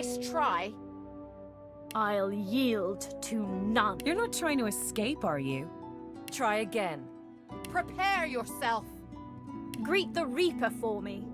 nice try. I'll yield to none. You're not trying to escape, are you? Try again. Prepare yourself. Greet the Reaper for me.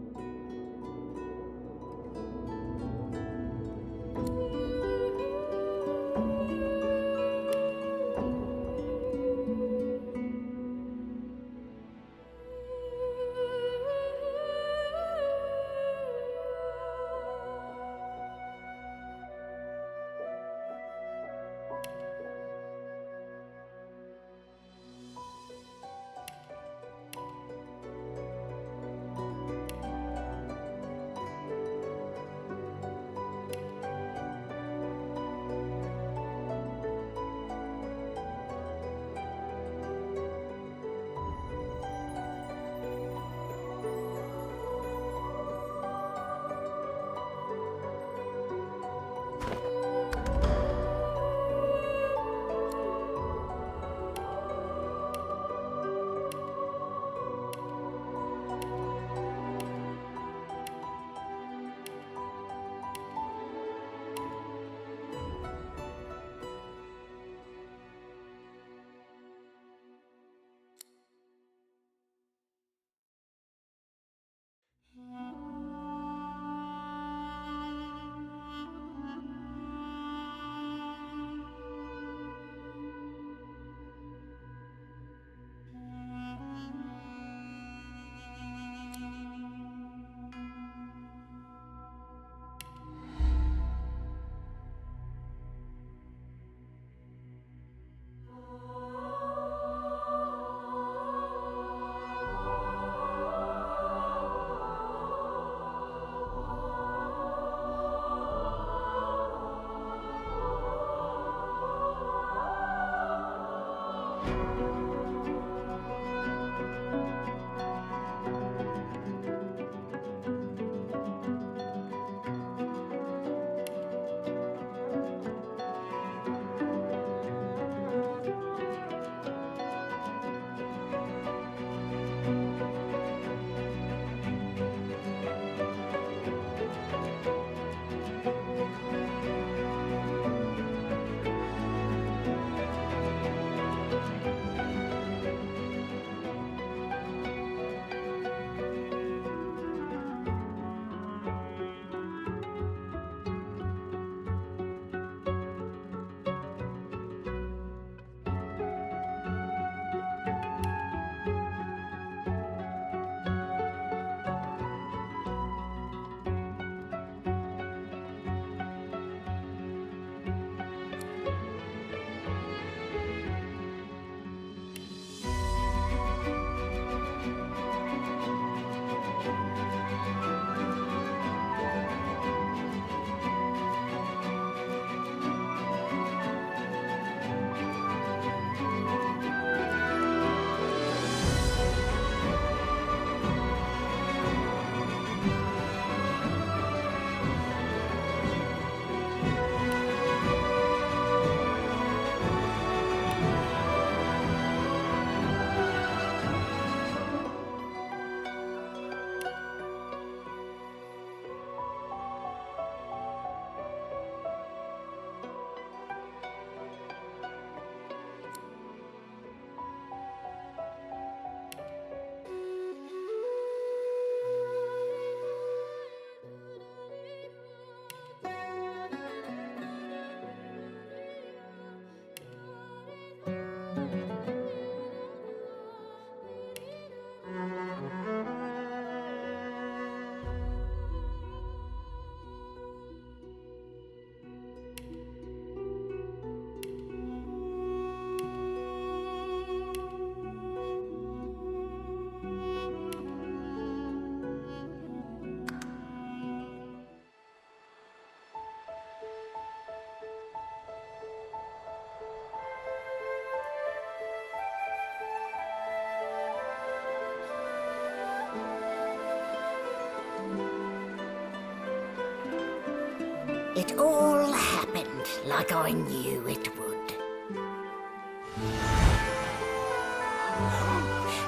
It all happened like I knew it would.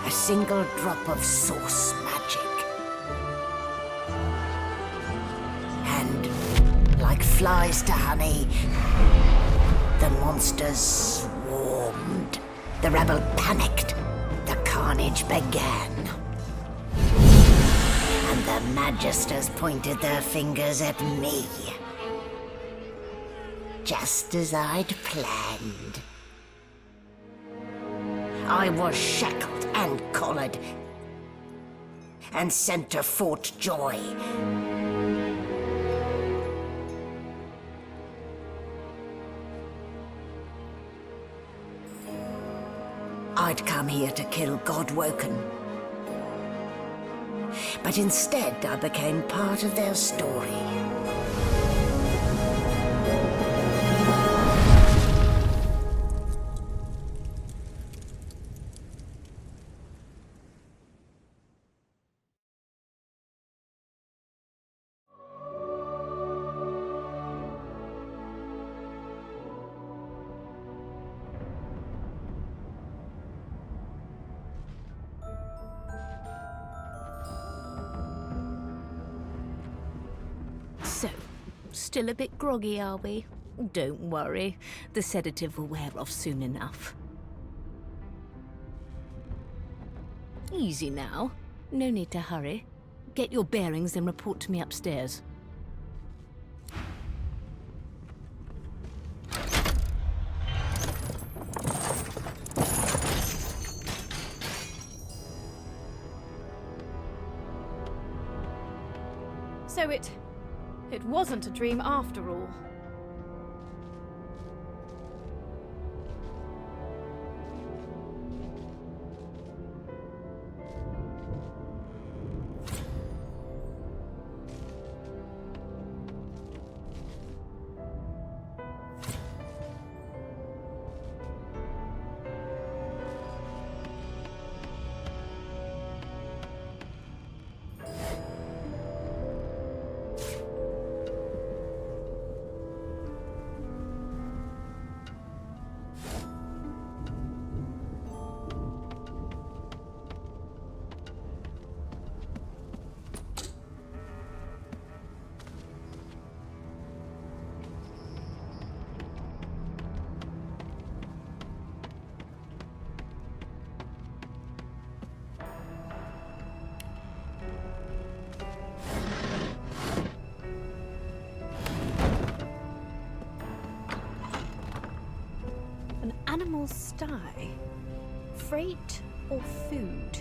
A single drop of source magic. And like flies to honey. The monsters swarmed. The rebel panicked. The carnage began. And the Magisters pointed their fingers at me. Just as I'd planned. I was shackled and collared and sent to Fort Joy. I'd come here to kill Godwoken. But instead I became part of their story. So, still a bit groggy, are we? Don't worry, the sedative will wear off soon enough. Easy now. No need to hurry. Get your bearings and report to me upstairs. So it wasn't a dream after all. An animal sty? Freight or food?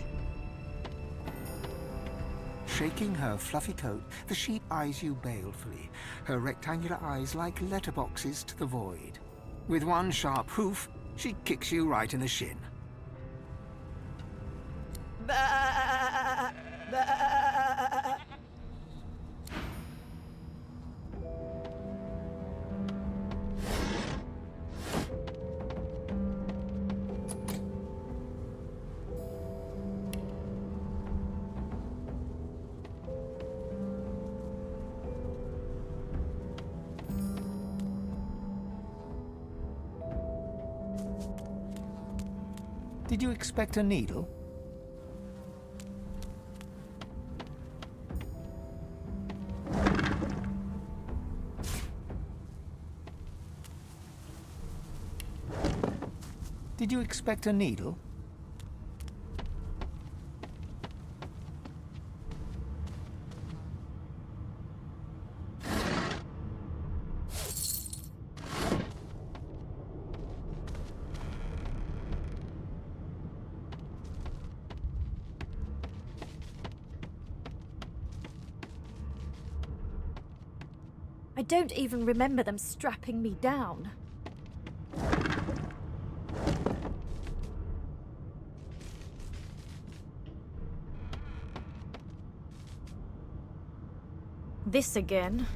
Shaking her fluffy coat, the sheep eyes you balefully, her rectangular eyes like letterboxes to the void. With one sharp hoof, she kicks you right in the shin. Did you expect a needle? Did you expect a needle? I don't even remember them strapping me down. This again.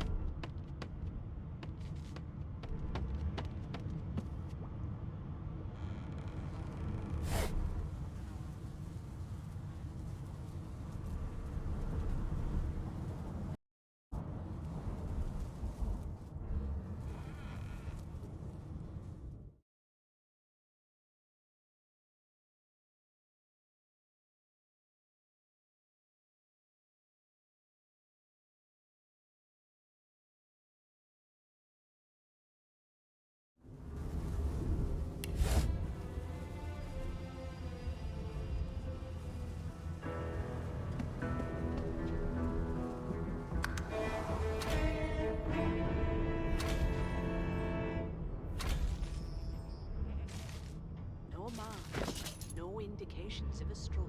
march. No indications of a struggle.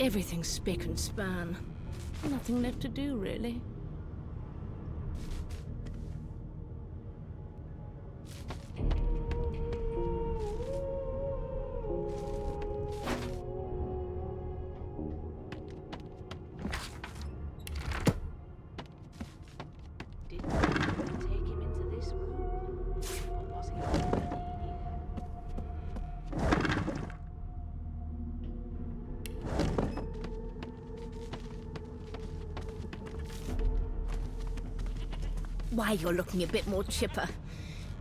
Everything's spick and span. Nothing left to do, really. Didn't take him into this room. Or was he already here? Why, you're looking a bit more chipper.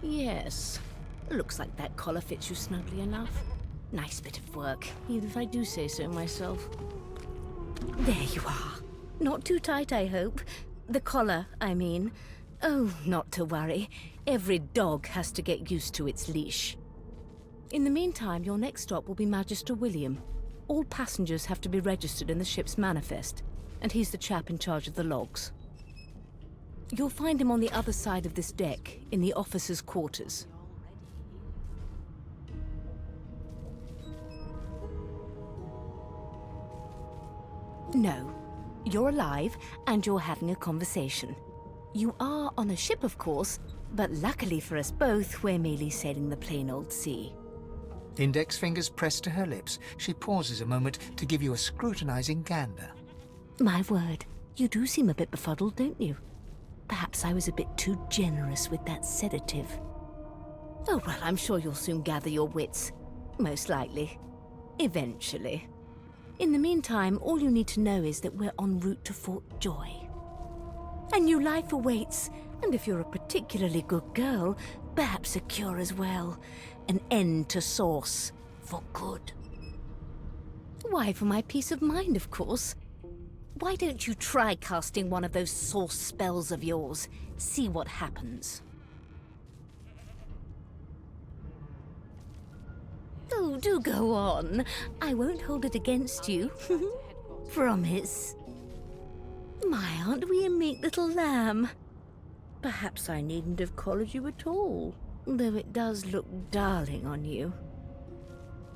Yes. Looks like that collar fits you snugly enough. Nice bit of work, even if I do say so myself. There you are. Not too tight, I hope. The collar, I mean. Oh, not to worry. Every dog has to get used to its leash. In the meantime, your next stop will be Magister William. All passengers have to be registered in the ship's manifest, and he's the chap in charge of the logs. You'll find him on the other side of this deck, in the officers' quarters. No, you're alive, and you're having a conversation. You are on a ship, of course, but luckily for us both, we're merely sailing the plain old sea. Index fingers pressed to her lips, she pauses a moment to give you a scrutinizing gander. My word, you do seem a bit befuddled, don't you? Perhaps I was a bit too generous with that sedative. Oh, well, I'm sure you'll soon gather your wits. Most likely. Eventually. In the meantime, all you need to know is that we're en route to Fort Joy. A new life awaits, and if you're a particularly good girl, perhaps a cure as well. An end to Source. For good. Why, for my peace of mind, of course. Why don't you try casting one of those Source spells of yours? See what happens. Oh, do go on. I won't hold it against you. Promise. My, aren't we a meek little lamb? Perhaps I needn't have collared you at all, though it does look darling on you.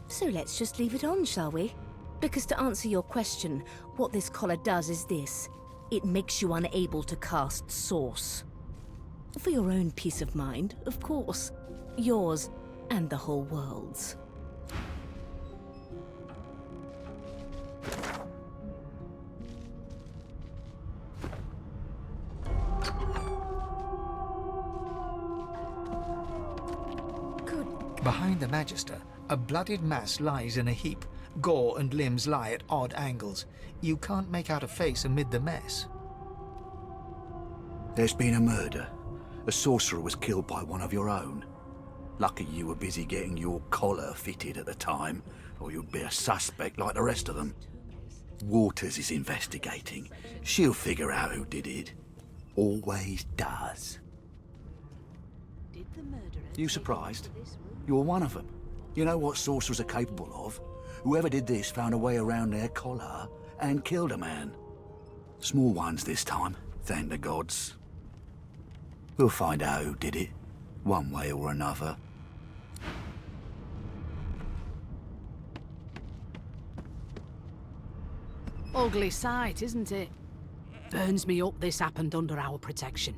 So let's just leave it on, shall we? Because to answer your question, what this collar does is this. It makes you unable to cast Source. For your own peace of mind, of course. Yours and the whole world's. Behind the Magister, a bloodied mass lies in a heap. Gore and limbs lie at odd angles. You can't make out a face amid the mess. There's been a murder. A sorcerer was killed by one of your own. Lucky you were busy getting your collar fitted at the time, or you'd be a suspect like the rest of them. Waters is investigating. She'll figure out who did it. Always does. Did the murderer You take surprised? him into this room? You're one of them. You know what sorcerers are capable of? Whoever did this found a way around their collar and killed a man. Small ones this time, thank the gods. We'll find out who did it, one way or another. Ugly sight, isn't it? Burns me up this happened under our protection.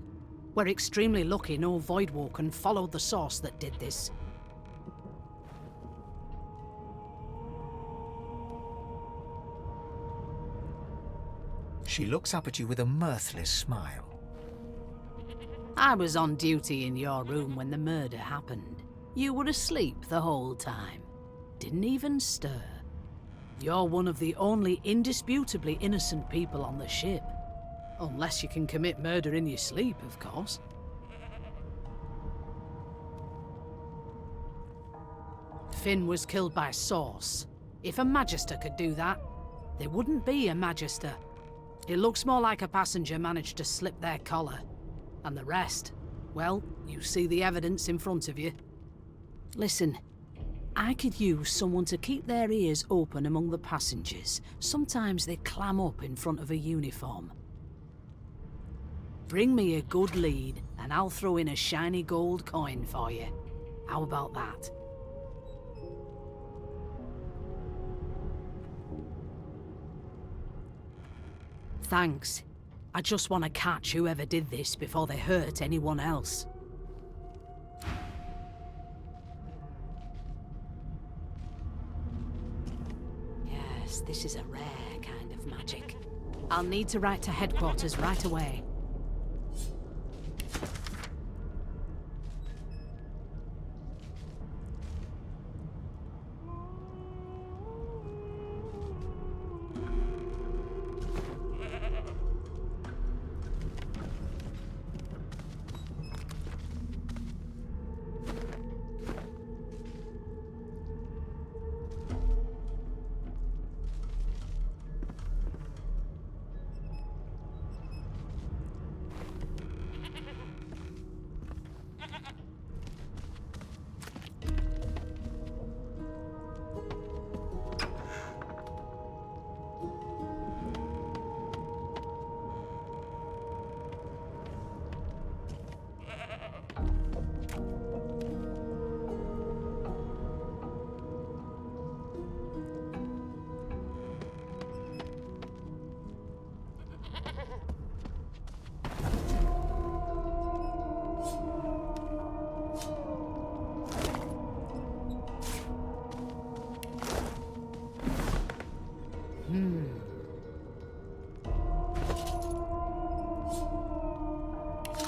We're extremely lucky no Voidwalker followed the source that did this. She looks up at you with a mirthless smile. I was on duty in your room when the murder happened. You were asleep the whole time. Didn't even stir. You're one of the only indisputably innocent people on the ship. Unless you can commit murder in your sleep, of course. Finn was killed by Source. If a Magister could do that, there wouldn't be a Magister. It looks more like a passenger managed to slip their collar. And the rest, well, you see the evidence in front of you. Listen, I could use someone to keep their ears open among the passengers. Sometimes they clam up in front of a uniform. Bring me a good lead, and I'll throw in a shiny gold coin for you. How about that? Thanks. I just want to catch whoever did this before they hurt anyone else. Yes, this is a rare kind of magic. I'll need to write to headquarters right away.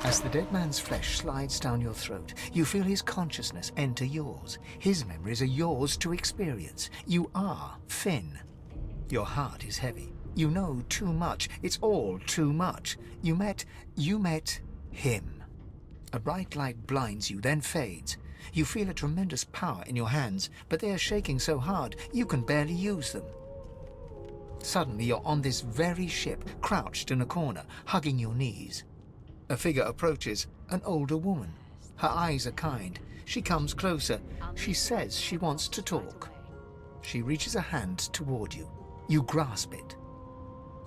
As the dead man's flesh slides down your throat, you feel his consciousness enter yours. His memories are yours to experience. You are Finn. Your heart is heavy. You know too much. It's all too much. You met him. A bright light blinds you, then fades. You feel a tremendous power in your hands, but they are shaking so hard you can barely use them. Suddenly you're on this very ship, crouched in a corner, hugging your knees. A figure approaches, an older woman. Her eyes are kind. She comes closer. She says she wants to talk. She reaches a hand toward you. You grasp it.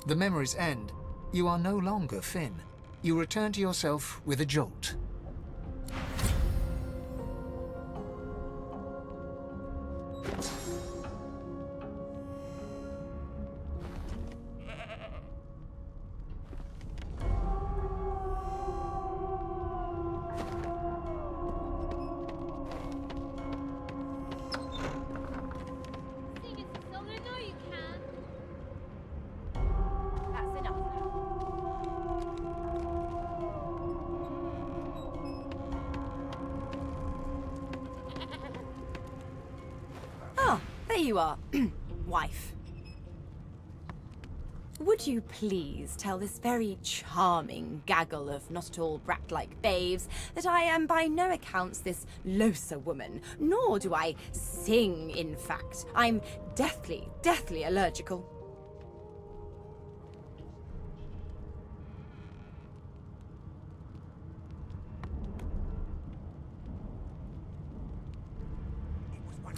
The memories end. You are no longer Finn. You return to yourself with a jolt. There you are, wife. Would you please tell this very charming gaggle of not at all brat-like babes that I am by no accounts this Losa woman, nor do I sing, in fact. I'm deathly, deathly allergical.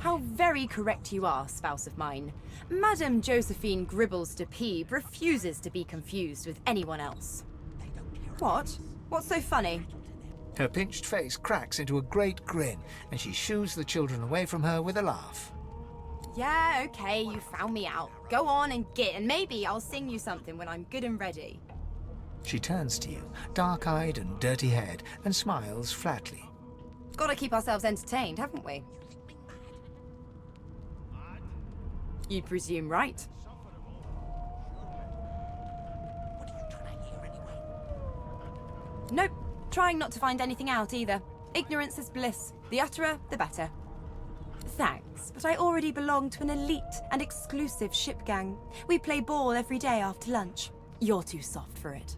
How very correct you are, spouse of mine. Madame Josephine Gribbles de Peeb refuses to be confused with anyone else. What? What's so funny? Her pinched face cracks into a great grin, and she shoos the children away from her with a laugh. Yeah, okay, you found me out. Go on and git, and maybe I'll sing you something when I'm good and ready. She turns to you, dark-eyed and dirty-haired, and smiles flatly. Gotta keep ourselves entertained, haven't we? You presume right. Nope. Trying not to find anything out either. Ignorance is bliss. The utterer, the better. Thanks, but I already belong to an elite and exclusive ship gang. We play ball every day after lunch. You're too soft for it.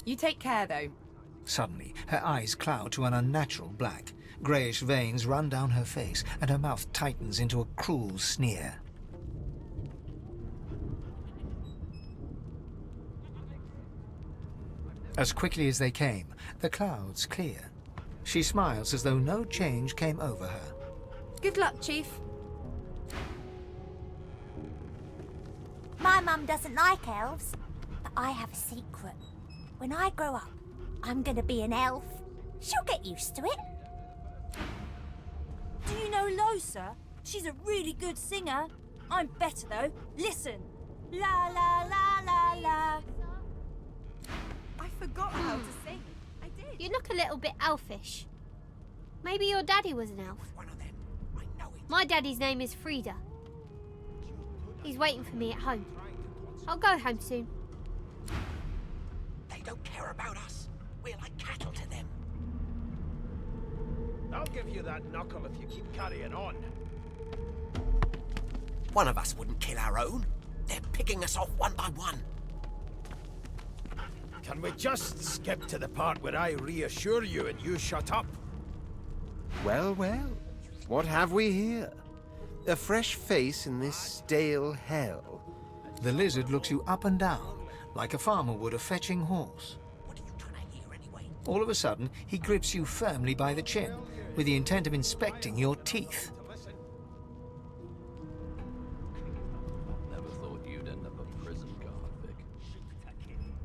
You take care, though. Suddenly, her eyes cloud to an unnatural black. Greyish veins run down her face, and her mouth tightens into a cruel sneer. As quickly as they came, the clouds clear. She smiles as though no change came over her. Good luck, Chief. My mum doesn't like elves, but I have a secret. When I grow up, I'm gonna be an elf. She'll get used to it. Do you know Losa? She's a really good singer. I'm better though. Listen. La la la la la. I forgot how to sing. I did. You look a little bit elfish. Maybe your daddy was an elf. My daddy's name is Frida. He's waiting for me at home. I'll go home soon. They don't care about us. We're like cattle to them. I'll give you that knuckle if you keep carrying on. One of us wouldn't kill our own. They're picking us off one by one. Can we just skip to the part where I reassure you and you shut up? Well, well. What have we here? A fresh face in this stale hell. The lizard looks you up and down, like a farmer would a fetching horse. What are you trying to hear anyway? All of a sudden, he grips you firmly by the chin, with the intent of inspecting your teeth. Never thought you'd end up a prison guard, Vic.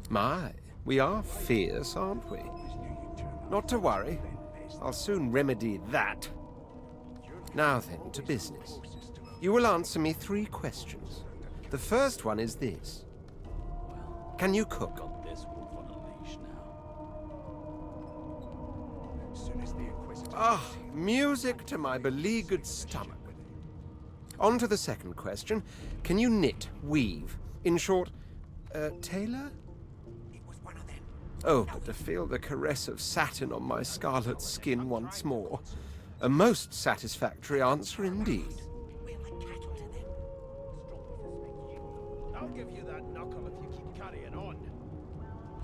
My, we are fierce, aren't we? Not to worry. I'll soon remedy that. Now then, to business. You will answer me 3 questions. The first one is this. Can you cook? Got this wolf on a leash now. Ah, music to my beleaguered stomach. On to the second question. Can you knit, weave? In short, tailor? Oh, but to feel the caress of satin on my scarlet skin once more. A most satisfactory answer indeed. I'll give you that knuckle if you keep carrying on.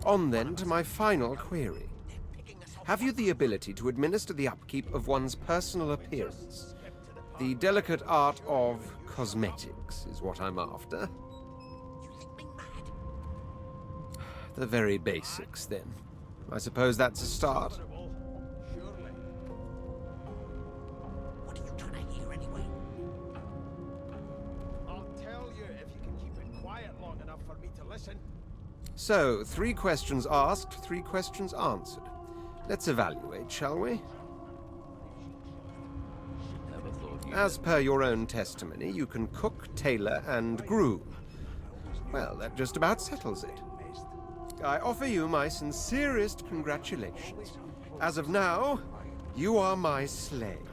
On then to my final query. Have you the ability to administer the upkeep of one's personal appearance? The delicate art of cosmetics is what I'm after. The very basics, then. I suppose that's a start. What are you trying to hear anyway? I'll tell you if you can keep it quiet long enough for me to listen. So, 3 questions asked, 3 questions answered. Let's evaluate, shall we? Never thought you'd As per your own testimony, you can cook, tailor, and groom. Well, that just about settles it. I offer you my sincerest congratulations. As of now, you are my slave.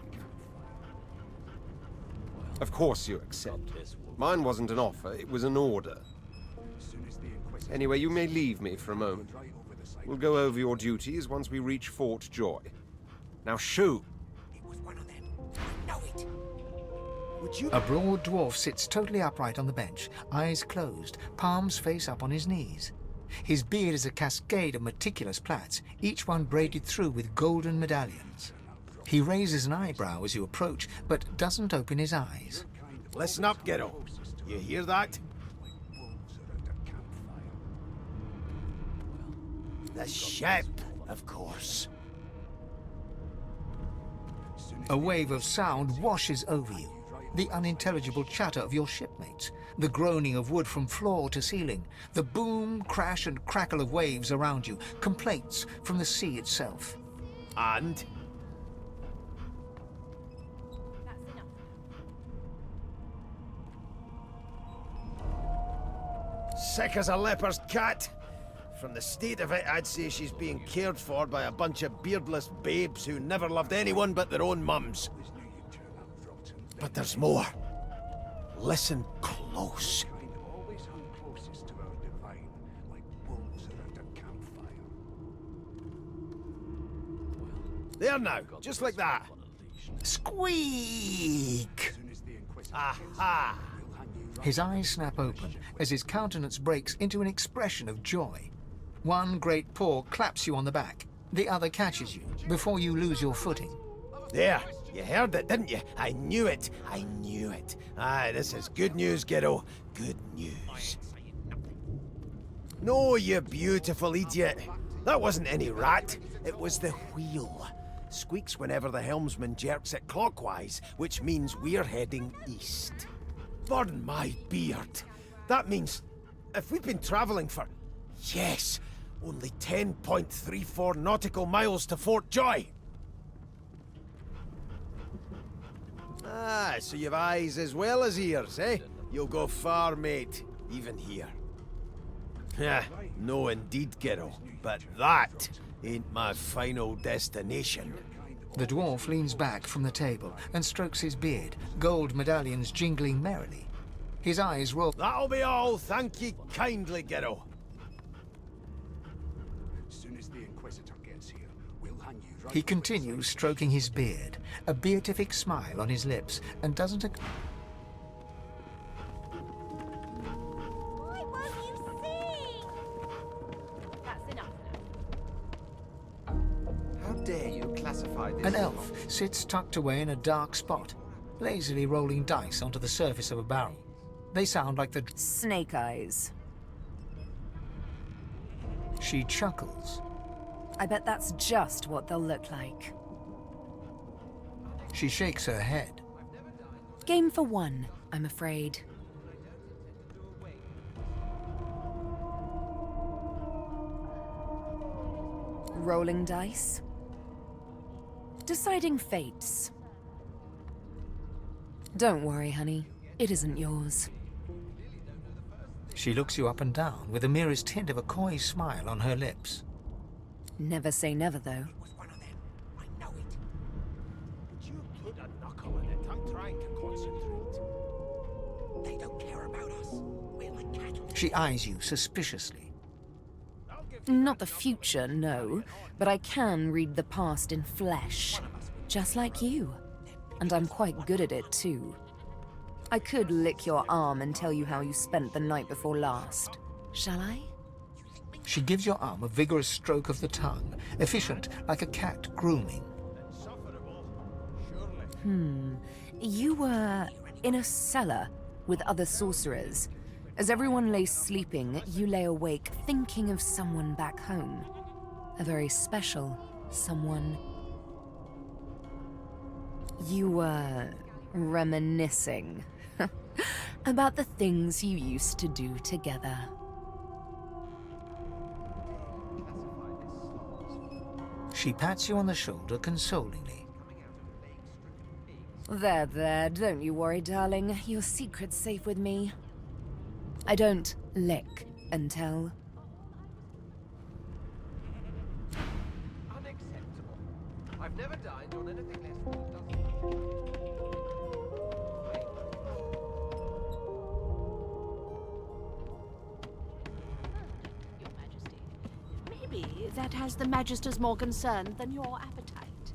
Of course you accept. Mine wasn't an offer, it was an order. Anyway, you may leave me for a moment. We'll go over your duties once we reach Fort Joy. Now shoo! It was one of them. I know it. Would you? A broad dwarf sits totally upright on the bench, eyes closed, palms face up on his knees. His beard is a cascade of meticulous plaits, each one braided through with golden medallions. He raises an eyebrow as you approach, but doesn't open his eyes. Listen up, kiddo. You hear that? The ship, of course. A wave of sound washes over you. The unintelligible chatter of your shipmates, the groaning of wood from floor to ceiling, the boom, crash, and crackle of waves around you, complaints from the sea itself. And? Sick as a leper's cat. From the state of it, I'd say she's being cared for by a bunch of beardless babes who never loved anyone but their own mums. But there's more. Listen close. There now, just like that. Squeak! Aha! His eyes snap open as his countenance breaks into an expression of joy. One great paw claps you on the back. The other catches you before you lose your footing. There, you heard it, didn't you? I knew it. I knew it. Aye, this is good news, kiddo. Good news. No, you beautiful idiot. That wasn't any rat. It was the wheel. Squeaks whenever the helmsman jerks it clockwise, which means we're heading east. Burn my beard. That means if we've been travelling for, yes, only 10.34 nautical miles to Fort Joy. Ah, so you've eyes as well as ears, eh? You'll go far, mate, even here. Yeah, no indeed, kiddo. But that ain't my final destination. The dwarf leans back from the table and strokes his beard, gold medallions jingling merrily. His eyes roll. That'll be all, thank ye kindly, kiddo. Soon as the Inquisitor gets here, we'll hang you right. He continues stroking his beard, a beatific smile on his lips, and doesn't... Why won't you sing? That's enough now. How dare you classify this? An elf sits tucked away in a dark spot, lazily rolling dice onto the surface of a barrel. They sound like the... Snake eyes. She chuckles. I bet that's just what they'll look like. She shakes her head. Game for one, I'm afraid. Rolling dice. Deciding fates. Don't worry, honey. It isn't yours. She looks you up and down with the merest hint of a coy smile on her lips. Never say never, though. You put a knuckle in it. I'm trying to concentrate. They don't care about us. We're like cattle. She eyes you suspiciously. Not the future, no, but I can read the past in flesh. Just like you. And I'm quite good at it, too. I could lick your arm and tell you how you spent the night before last. Shall I? She gives your arm a vigorous stroke of the tongue, efficient like a cat grooming. You were in a cellar with other sorcerers. As everyone lay sleeping, you lay awake thinking of someone back home. A very special someone. You were reminiscing about the things you used to do together. She pats you on the shoulder consolingly. There, don't you worry, darling. Your secret's safe with me. I don't lick and tell. Unacceptable. I've never dined on anything less than Your Majesty, maybe that has the Magisters more concerned than your appetite.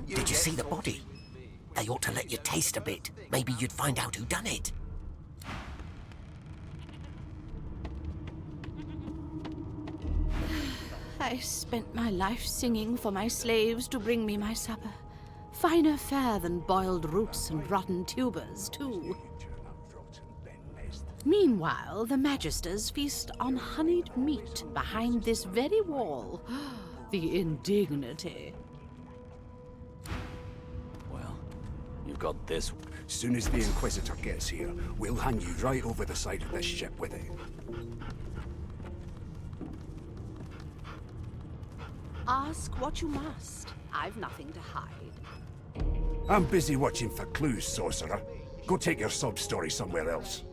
Did you see the body? They ought to let you taste a bit. Maybe you'd find out who done it. I spent my life singing for my slaves to bring me my supper. Finer fare than boiled roots and rotten tubers, too. Meanwhile, the Magisters feast on honeyed meat behind this very wall. The indignity. Well, you've got this. Soon as the Inquisitor gets here, we'll hang you right over the side of this ship with it. Ask what you must. I've nothing to hide. I'm busy watching for clues, sorcerer. Go take your sub-story somewhere else.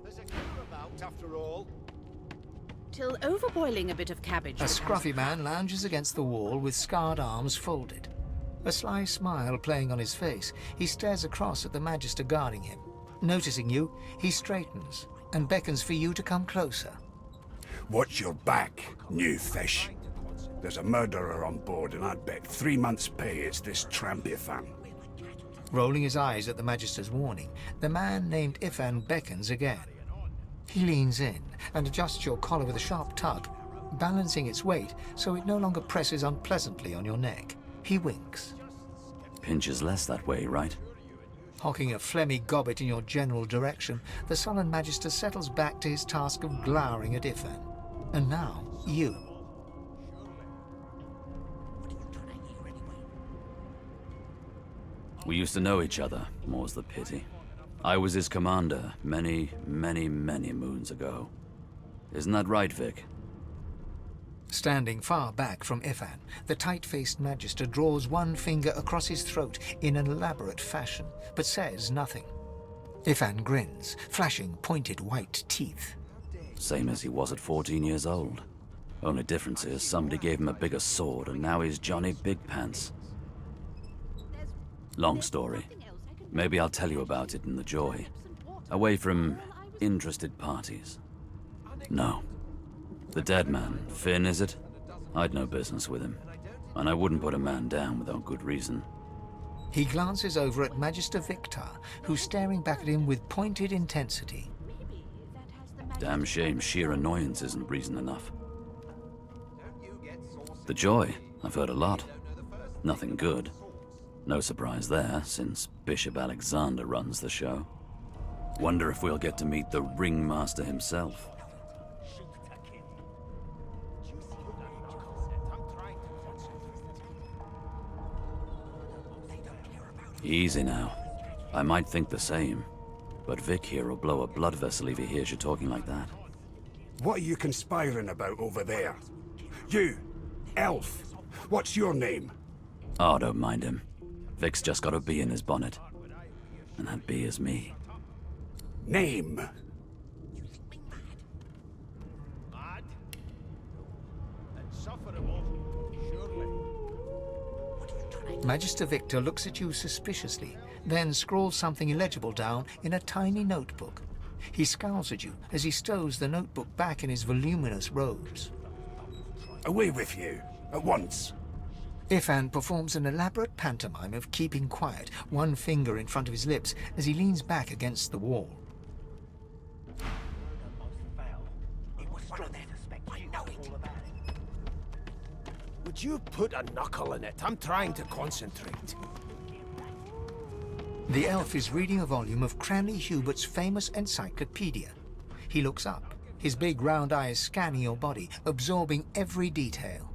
There's a killer about, after all. Till overboiling a bit of cabbage. A scruffy man lounges against the wall with scarred arms folded. A sly smile playing on his face, he stares across at the Magister guarding him. Noticing you, he straightens and beckons for you to come closer. Watch your back, new fish. There's a murderer on board, and I'd bet 3 months' pay it's this tramp Ifan. Rolling his eyes at the Magister's warning, the man named Ifan beckons again. He leans in and adjusts your collar with a sharp tug, balancing its weight so it no longer presses unpleasantly on your neck. He winks. Pinches less that way, right? Hocking a phlegmy gobbet in your general direction, the sullen Magister settles back to his task of glowering at Ifan. And now, you. We used to know each other, more's the pity. I was his commander many, many, many moons ago. Isn't that right, Vic? Standing far back from Ifan, the tight-faced Magister draws one finger across his throat in an elaborate fashion, but says nothing. Ifan grins, flashing pointed white teeth. Same as he was at 14 years old. Only difference is somebody gave him a bigger sword and now he's Johnny Big Pants. Long story. Maybe I'll tell you about it in the Joy. Away from interested parties. No. The dead man, Finn, is it? I'd no business with him. And I wouldn't put a man down without good reason. He glances over at Magister Victor, who's staring back at him with pointed intensity. Damn shame sheer annoyance isn't reason enough. The Joy, I've heard a lot. Nothing good. No surprise there, since Bishop Alexander runs the show. Wonder if we'll get to meet the ringmaster himself. Easy now. I might think the same, but Vic here will blow a blood vessel if he hears you talking like that. What are you conspiring about over there? You, elf, what's your name? Oh, don't mind him. Vic's just got a bee in his bonnet. And that bee is me. Name? Magister Victor looks at you suspiciously, then scrawls something illegible down in a tiny notebook. He scowls at you as he stows the notebook back in his voluminous robes. Away with you, at once. Ifan performs an elaborate pantomime of keeping quiet, one finger in front of his lips as he leans back against the wall. Would you put a knuckle in it? I'm trying to concentrate. The elf is reading a volume of Cranley Hubert's famous encyclopedia. He looks up, his big round eyes scanning your body, absorbing every detail.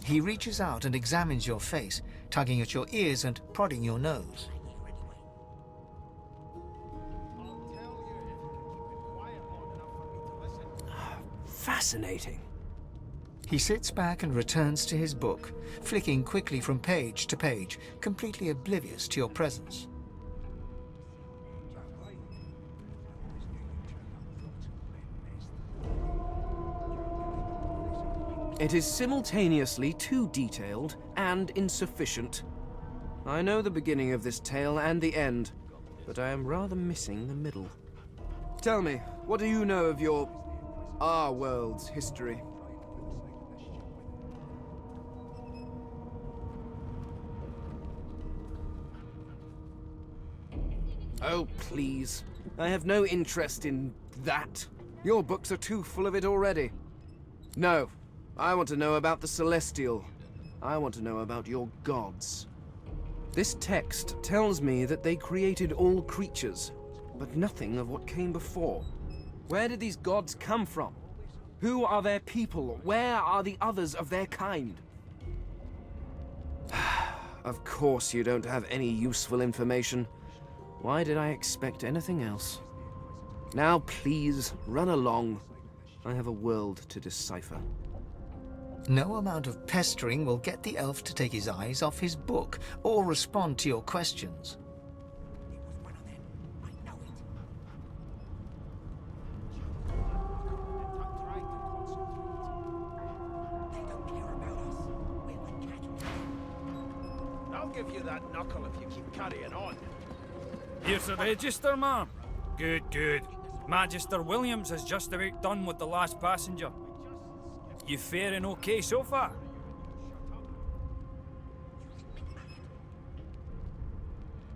He reaches out and examines your face, tugging at your ears and prodding your nose. Fascinating. He sits back and returns to his book, flicking quickly from page to page, completely oblivious to your presence. It is simultaneously too detailed and insufficient. I know the beginning of this tale and the end, but I am rather missing the middle. Tell me, what do you know of our world's history? Oh, please. I have no interest in that. Your books are too full of it already. No. I want to know about the Celestial. I want to know about your gods. This text tells me that they created all creatures, but nothing of what came before. Where did these gods come from? Who are their people? Where are the others of their kind? Of course you don't have any useful information. Why did I expect anything else? Now please, run along. I have a world to decipher. No amount of pestering will get the elf to take his eyes off his book or respond to your questions. I'll give you that knuckle if you keep carrying on. Here's the register, ma'am. Good, good. Magister Williams has just about done with the last passenger. You faring okay so far?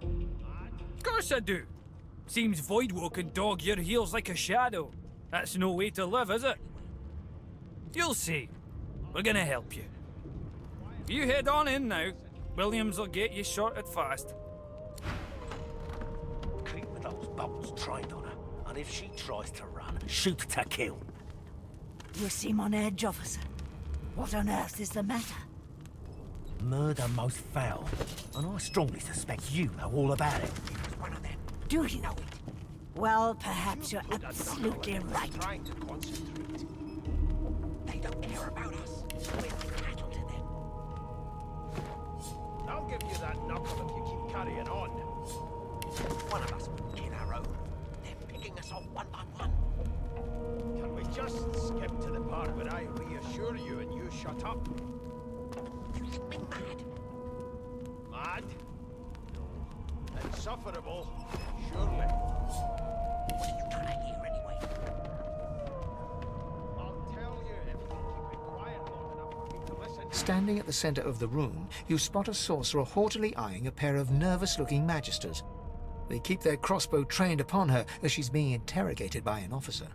Of course I do. Seems Voidwoe can dog your heels like a shadow. That's no way to live, is it? You'll see. We're gonna help you. You head on in now. Williams will get you sorted fast. Keep those bolts trained on her, and if she tries to run, shoot to kill. You seem on edge, officer. What on earth is the matter? Murder most foul, and I strongly suspect you know all about it. Do you know it? Well, perhaps you're absolutely right. Trying to concentrate. They don't care about us. We're entitled to them. I'll give you that knuckle if you keep carrying on. One of us will get our own. They're picking us off one by one. Can we just skip to the part where I reassure you and you shut up? You think me mad? Mad? No. Insufferable? Surely. What are you trying to hear anyway? I'll tell you if you can keep it quiet long enough for me to listen. Standing at the center of the room, you spot a sorcerer haughtily eyeing a pair of nervous-looking magisters. They keep their crossbow trained upon her as she's being interrogated by an officer.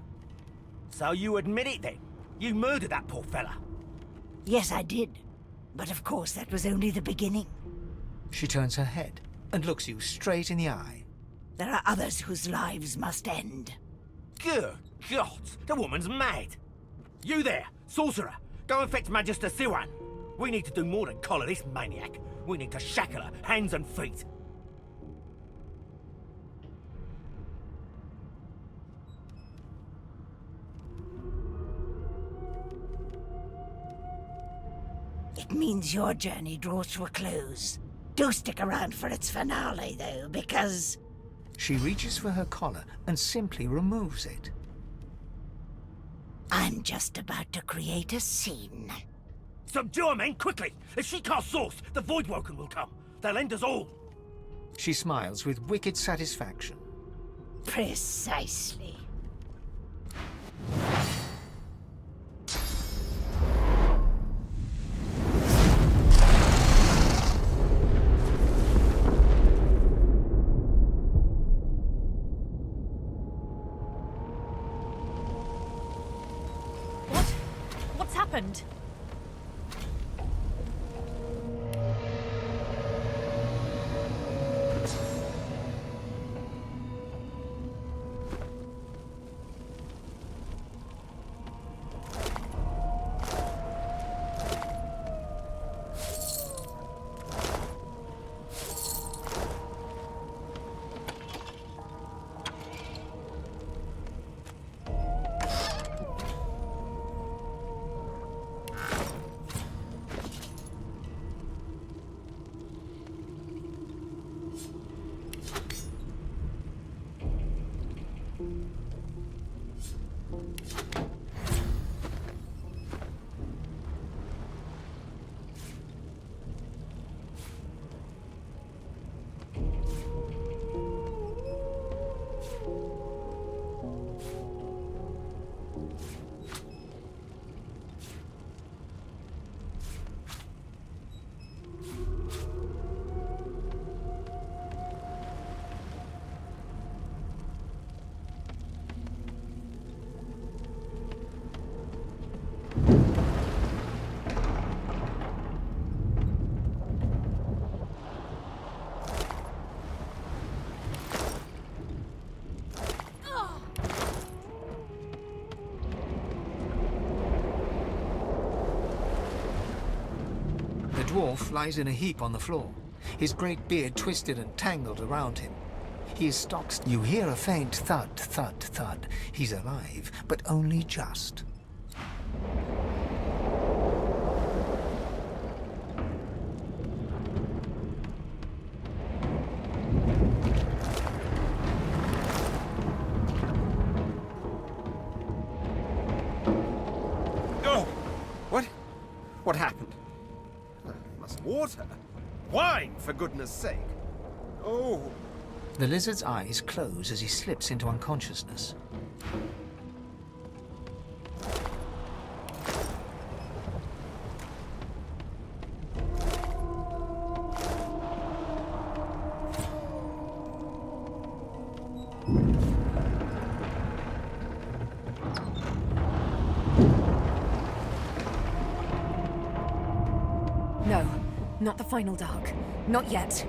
So you admit it then? You murdered that poor fella? Yes, I did. But of course, that was only the beginning. She turns her head and looks you straight in the eye. There are others whose lives must end. Good God, the woman's mad. You there, sorcerer, go and fetch Magister Siwan. We need to do more than collar this maniac. We need to shackle her, hands and feet. It means your journey draws to a close. Do stick around for its finale, though, because... She reaches for her collar and simply removes it. I'm just about to create a scene. Subdue her, men, quickly! If she casts source, the Voidwoken will come. They'll end us all. She smiles with wicked satisfaction. Precisely. What's happened? The dwarf lies in a heap on the floor, his great beard twisted and tangled around him. He is stock. You hear a faint thud, thud, thud. He's alive, but only just. Oh! What happened? Must water. Wine, for goodness sake. Oh. The lizard's eyes close as he slips into unconsciousness. No, not the final dark. Not yet.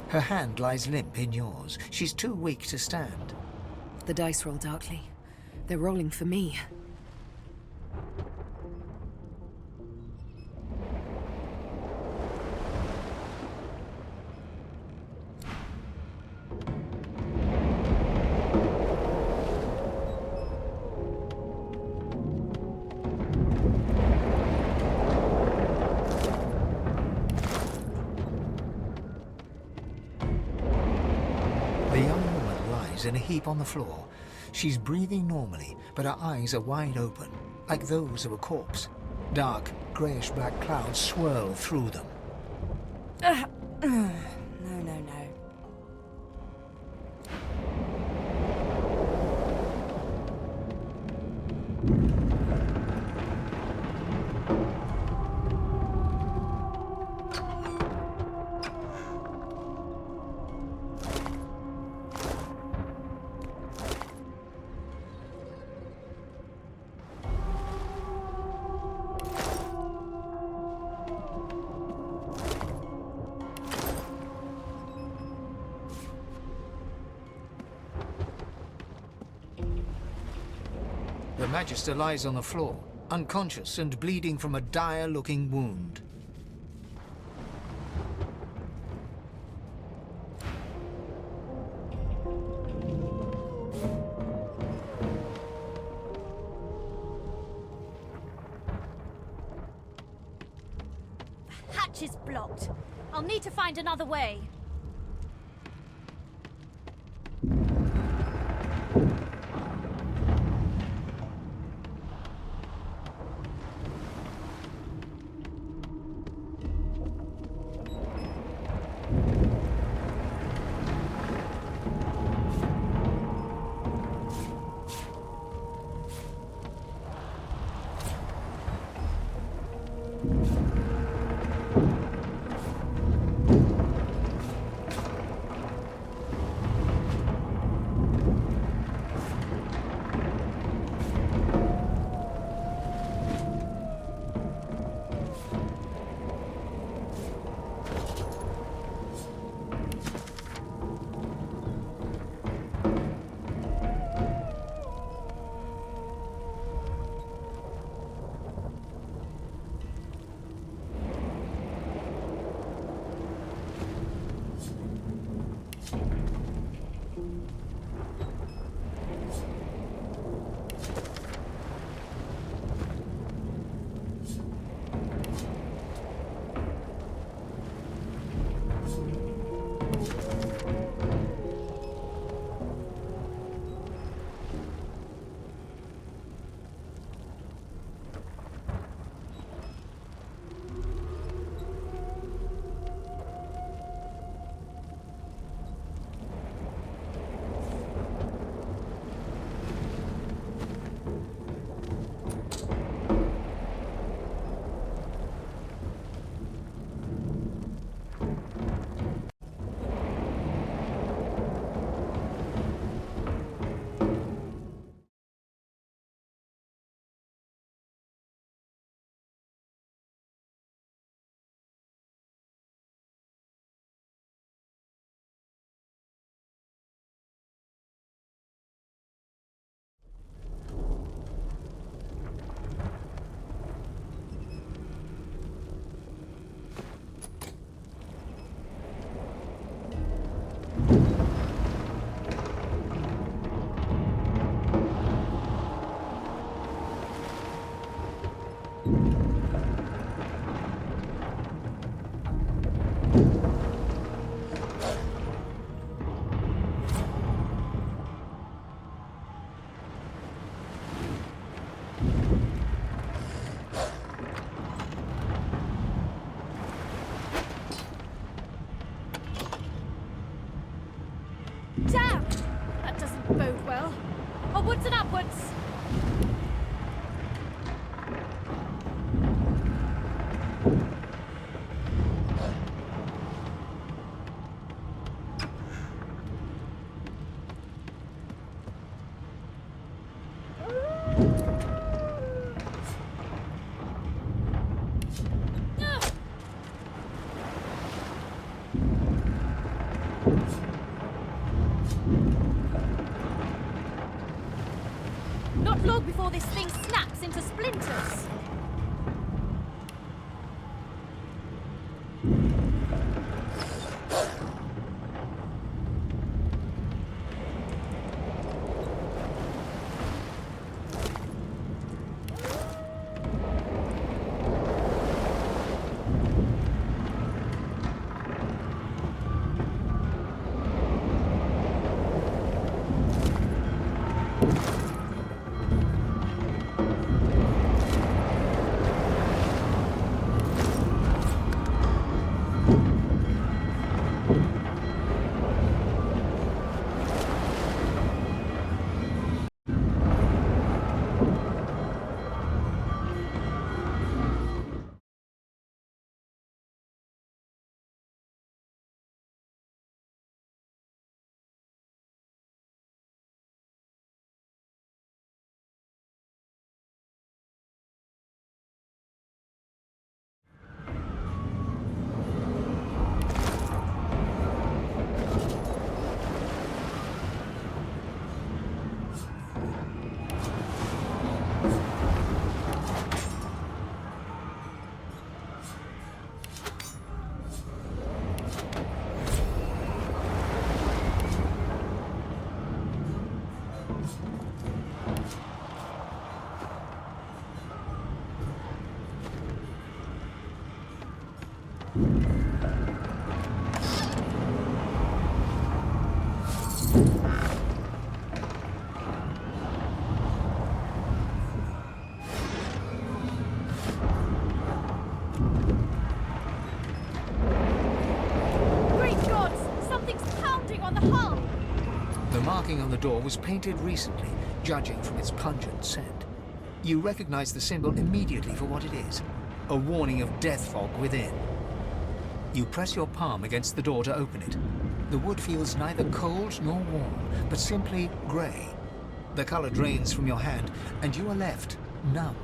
Her hand lies limp in yours. She's too weak to stand. The dice roll darkly. They're rolling for me. The young woman lies in a heap on the floor. She's breathing normally, but her eyes are wide open, like those of a corpse. Dark, greyish-black clouds swirl through them. No. The Magister lies on the floor, unconscious and bleeding from a dire-looking wound. The hatch is blocked. I'll need to find another way. Not long before this thing snaps into splinters. Great gods! Something's pounding on the hull! The marking on the door was painted recently, judging from its pungent scent. You recognize the symbol immediately for what it is, a warning of death fog within. You press your palm against the door to open it. The wood feels neither cold nor warm, but simply grey. The color drains from your hand, and you are left numb.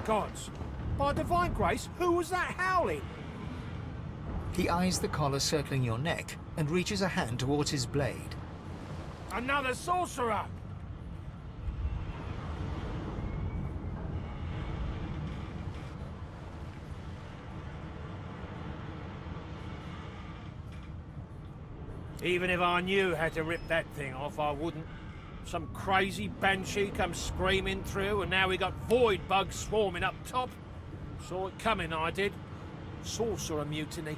Gods! By divine grace, who was that howling? He eyes the collar circling your neck and reaches a hand towards his blade. Another sorcerer! Even if I knew how to rip that thing off, I wouldn't. Some crazy banshee comes screaming through, and now we got void bugs swarming up top. Saw it coming, I did. Sorcerer mutiny.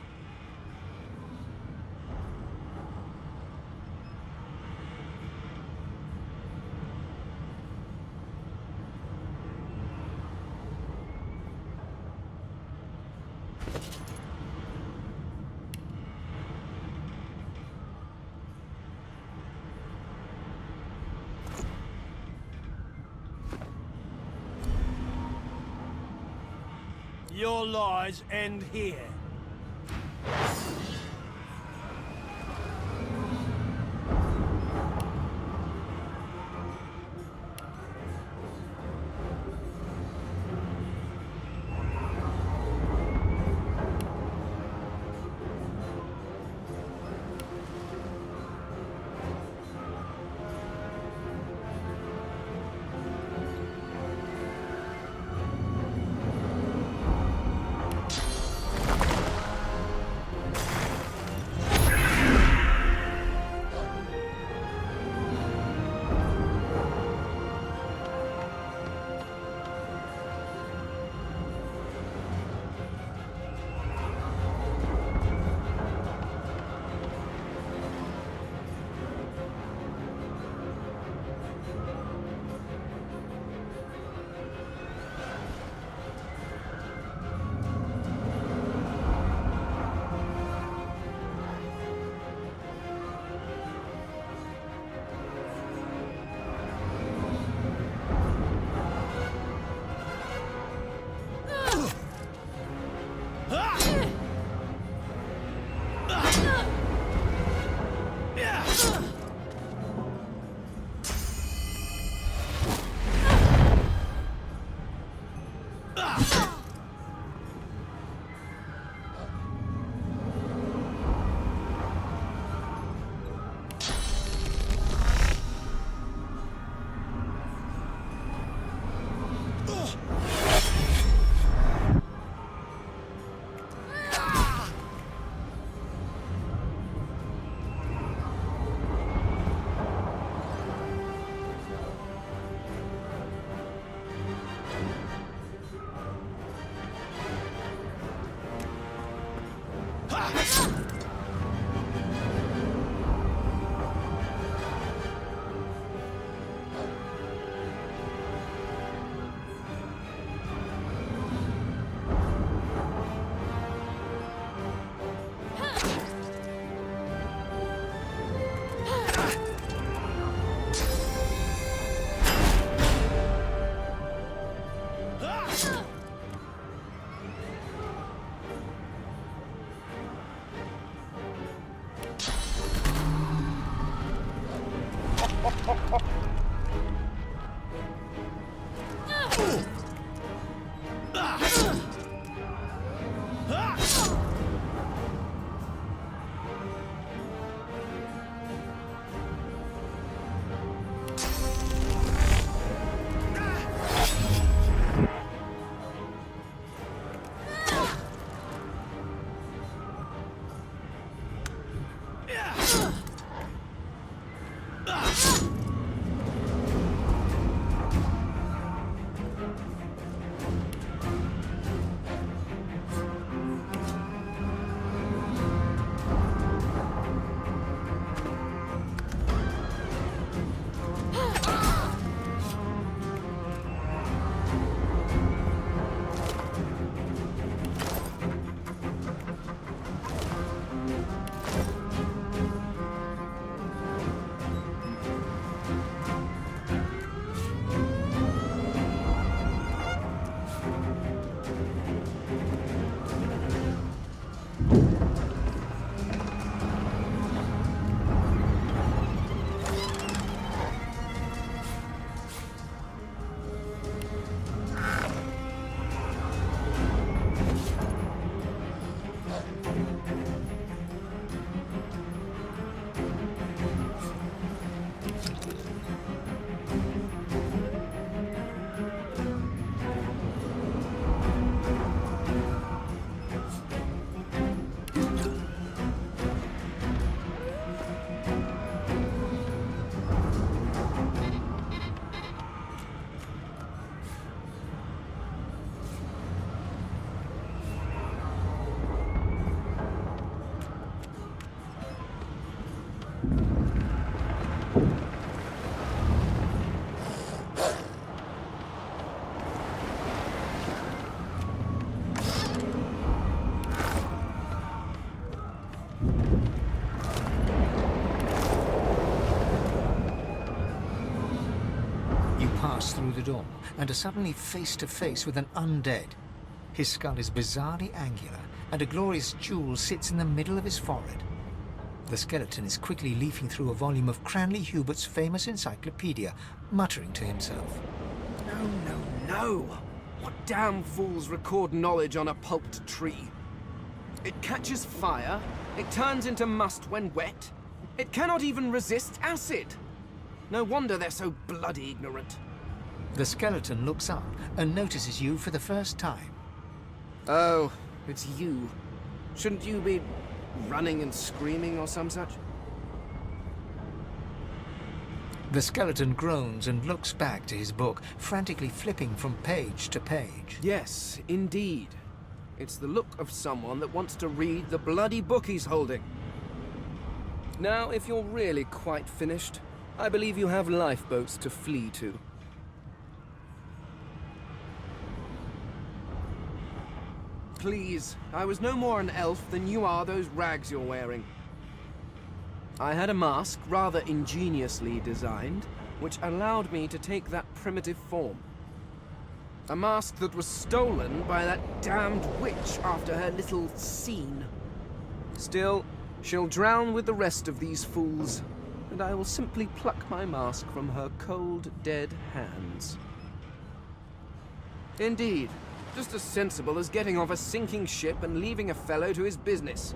Your lies end here. Through the door and are suddenly face to face with an undead. His skull is bizarrely angular and a glorious jewel sits in the middle of his forehead. The skeleton is quickly leafing through a volume of Cranley Hubert's famous encyclopedia, muttering to himself. No. What damn fools record knowledge on a pulped tree? It catches fire, it turns into must when wet, it cannot even resist acid. No wonder they're so bloody ignorant. The skeleton looks up and notices you for the first time. Oh, it's you. Shouldn't you be running and screaming or some such? The skeleton groans and looks back to his book, frantically flipping from page to page. Yes, indeed. It's the look of someone that wants to read the bloody book he's holding. Now, if you're really quite finished, I believe you have lifeboats to flee to. Please, I was no more an elf than you are those rags you're wearing. I had a mask, rather ingeniously designed, which allowed me to take that primitive form. A mask that was stolen by that damned witch after her little scene. Still, she'll drown with the rest of these fools, and I will simply pluck my mask from her cold, dead hands. Indeed. Just as sensible as getting off a sinking ship and leaving a fellow to his business.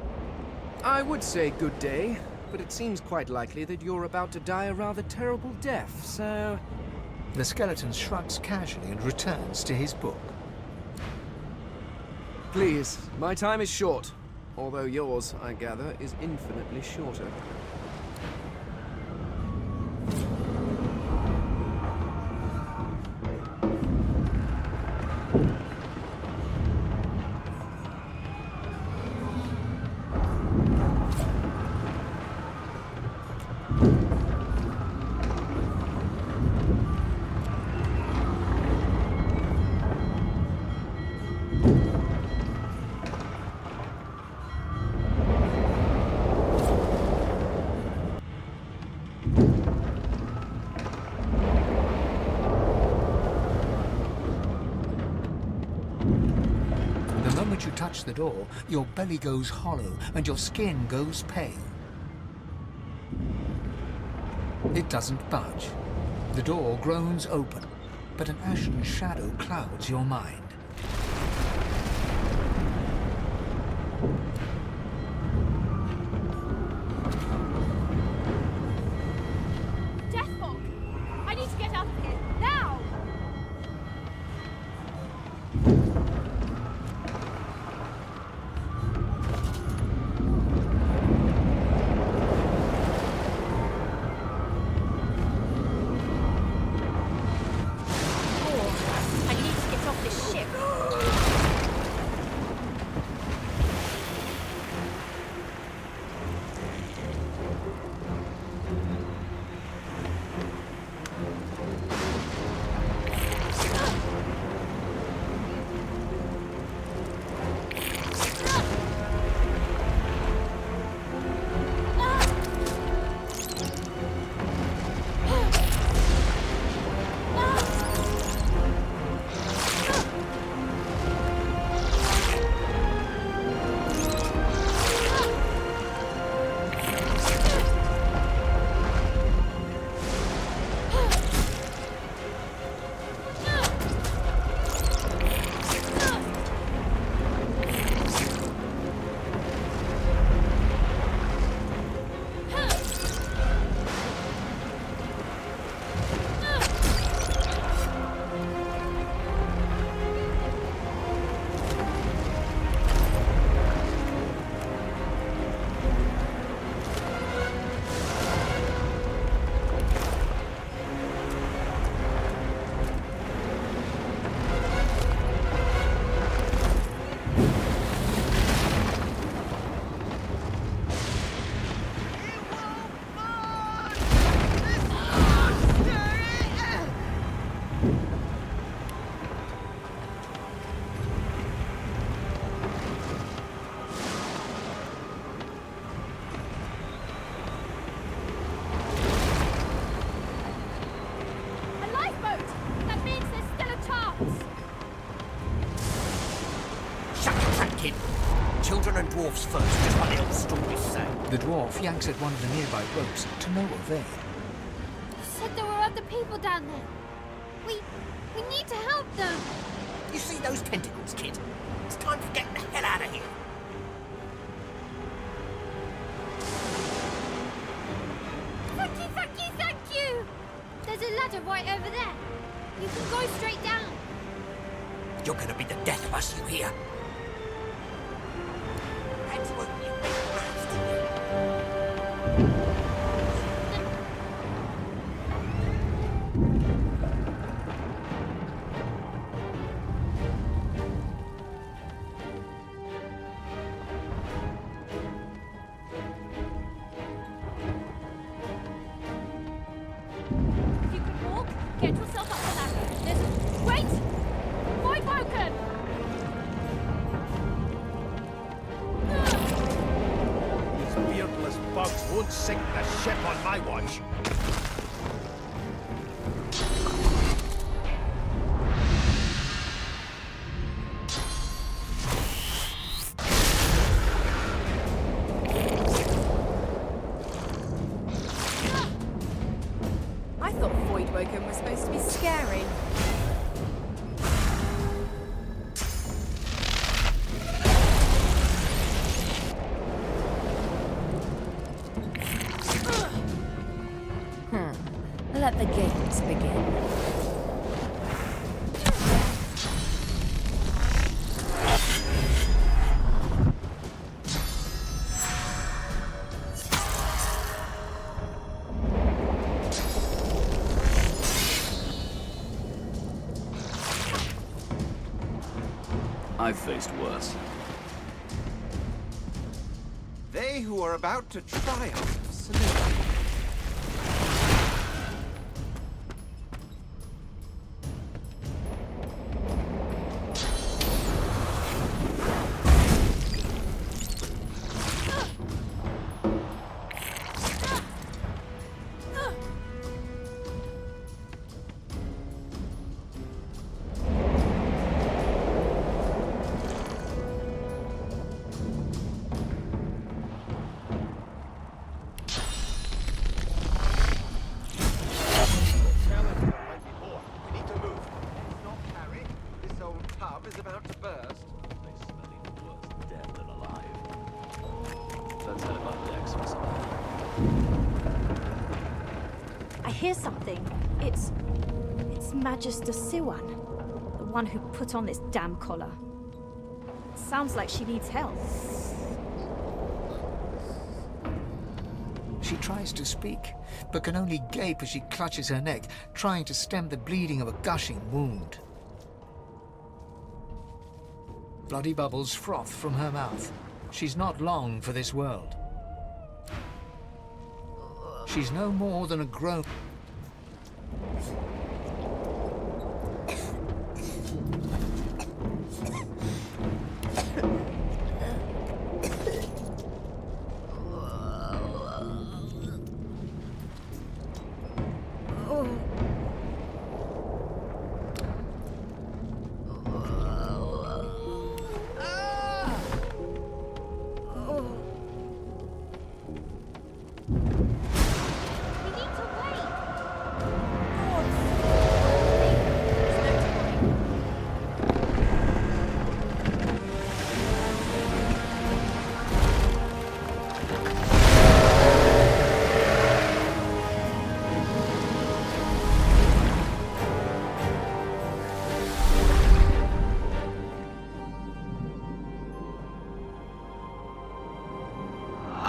I would say good day, but it seems quite likely that you're about to die a rather terrible death, so... The skeleton shrugs casually and returns to his book. Please, my time is short, although yours, I gather, is infinitely shorter. moment you touch the door, your belly goes hollow and your skin goes pale. It doesn't budge. The door groans open, but an ashen shadow clouds your mind. Death fog! I need to get out of here, now! I need to get off this ship. Children and dwarfs first, just what the old stories say. The dwarf yanks at one of the nearby ropes, to no avail. You said there were other people down there. We need to help them. You see those tentacles, kid? It's time for getting the hell out of here. Thank you! There's a ladder right over there. You can go straight down. You're gonna be the death of us, you hear? That's what you If you can walk, get yourself up the ladder. Wait! Void broken! These beardless bugs won't sink the ship on my watch. I thought Void Woken was supposed to be scary. Let the games begin. I've faced worse. They who are about to triumph salute. hear something. It's Magister Siwan, the one who put on this damn collar. Sounds like she needs help. She tries to speak, but can only gape as she clutches her neck, trying to stem the bleeding of a gushing wound. Bloody bubbles froth from her mouth. She's not long for this world. She's no more than a grown...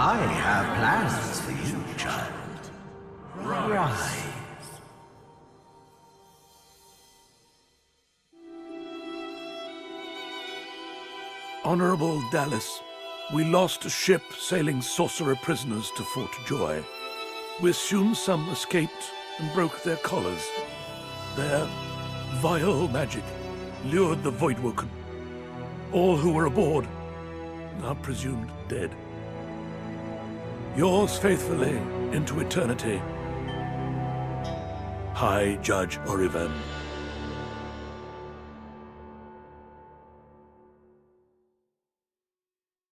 I have plans for you, child. Rise. Honorable Dallas, we lost a ship sailing sorcerer prisoners to Fort Joy. We assume some escaped and broke their collars. Their vile magic lured the Voidwoken. All who were aboard are presumed dead. Yours faithfully into eternity, High Judge Oriven.